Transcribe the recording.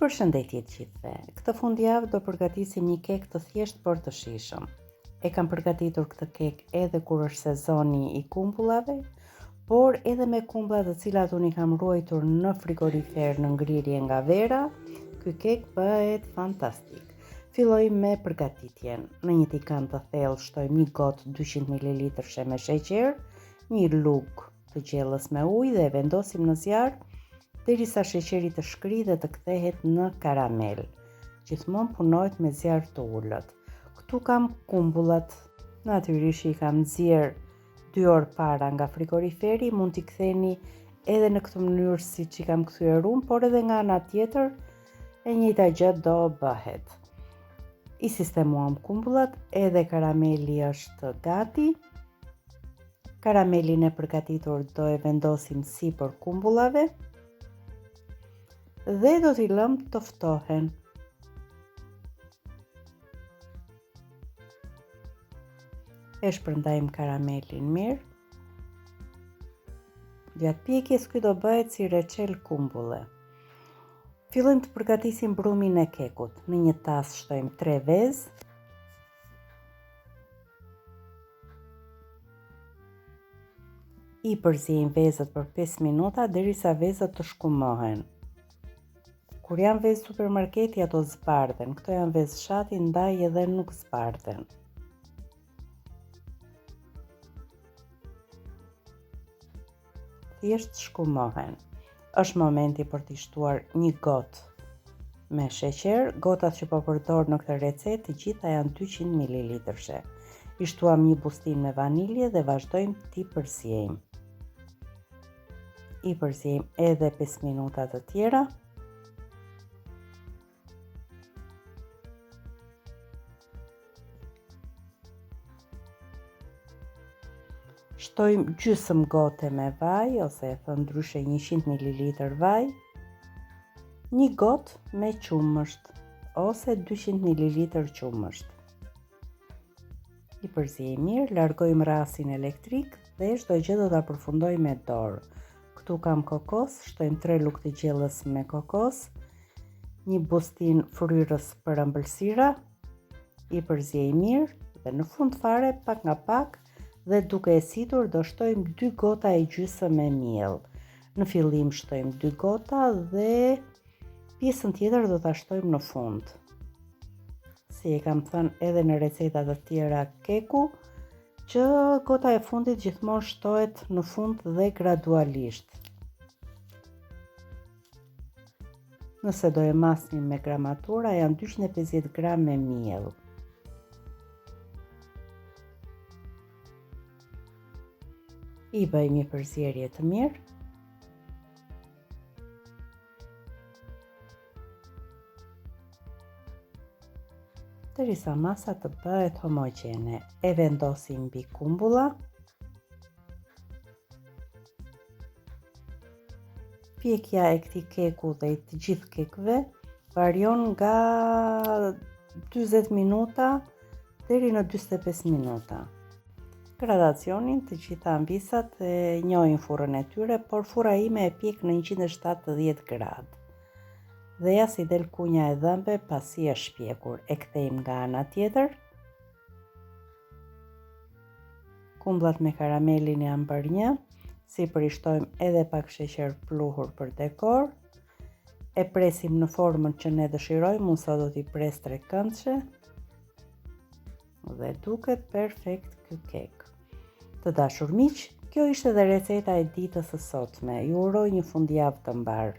Përshëndetje të gjithëve. Këtë fundjavë do përgatisim një kek të thjeshtë por të shijshëm. E kam përgatitur këtë kek edhe kur është sezoni i kumbullave, por edhe me kumbulla të cilat unë i kam ruajtur në frigorifer në ngrirje nga vera, ky kek bëhet fantastik. Fillojmë me përgatitjen. Në një tigan të thellë shtojmë një gotë 200 ml me sheqer, një lugë të gjellës me ujë dhe e vendosim në zjarr derisa sheqeri të shkrijë dhe të kthehet në karamel. Gjithmonë punohet me zjarr të ulët. Këtu kam kumbullat. Natyrisht i kam nxjerr 2 orë para nga frigoriferi, mund t'i ktheni edhe në këtë mënyrë siç i kam kthyer unë, por edhe nga ana tjetër e njëjta gjë do bëhet. I sistemuam kumbullat, edhe karameli është gati. Karamelin e përgatitur do e vendosim sipër kumbullave dhe do t'i lëmë të ftohen. E shpërndajmë karamelin mirë. Gjatë pjekjes ky do bëhet si reçel kumbulle. Fillojmë të përgatisim brumin e kekut. Në një tas shtojmë 3 vezë. I përziejmë vezët për 5 minuta derisa vezët të shkumohen. Kur janë vezë supermarketi ato zbardhen, këto janë vezë fshati ndaj edhe nuk zbardhen. Thjesht shkumohen. Është momenti për t'i shtuar një gotë me sheqer. Gotat që po përdor në këtë recetë të gjitha janë 200 ml. I shtuam një bustin me vanilje dhe vazhdojmë t'i përziejmë. I përziejmë edhe 5 minuta të tjera. Shtojmë gjysmë gote me vaj, ose ndryshe 100 ml vaj, një gotë me qumësht, ose 200 ml qumësht. I përziejmë mirë, largojmë rasin elektrik dhe çdo gjë do ta përfundoj me dorë. Këtu kam kokos, shtojmë 3 lugë të gjellës me kokos, një bustin fryrës për ëmbëlsira, i përziejmë mirë dhe në fund fare pak nga pak dhe duke e situr do shtojmë 2 gota e gjysmë me miell. Në fillim shtojmë 2 gota dhe pjesën tjetër do ta shtojmë në fund. Si e kam thënë edhe në receta të tjera keku, që gota e fundit gjithmonë shtohet në fund dhe gradualisht. Nëse do e masnim me gramatura, janë 250 gram me miell. I bëjmë një përzierje të mirë. Derisa masa të bëhet homogjene. E vendosim mbi kumbulla. Pjekja e këtij keku dhe të gjithë kekëve varion nga 40 minuta deri në 45 minuta. Gradacionin të gjitha ambisat e njohin furrën e tyre, por furra ime e pjek në 170 gradë. Dhe ja si del kunja e dhëmbe pasi është shpjekur. E kthejmë nga ana tjetër. Kumbullat me karamelin janë bërë një, sipër i shtojmë edhe pak sheqer pluhur për dekor. E presim në formën që ne dëshirojmë, unë sot do t'i pres trekëndshë. Dhe duket perfekt ky kek. Të dashur miq, kjo ishte dhe receta e ditës së sotme. Ju uroj një fundjavë të mbar.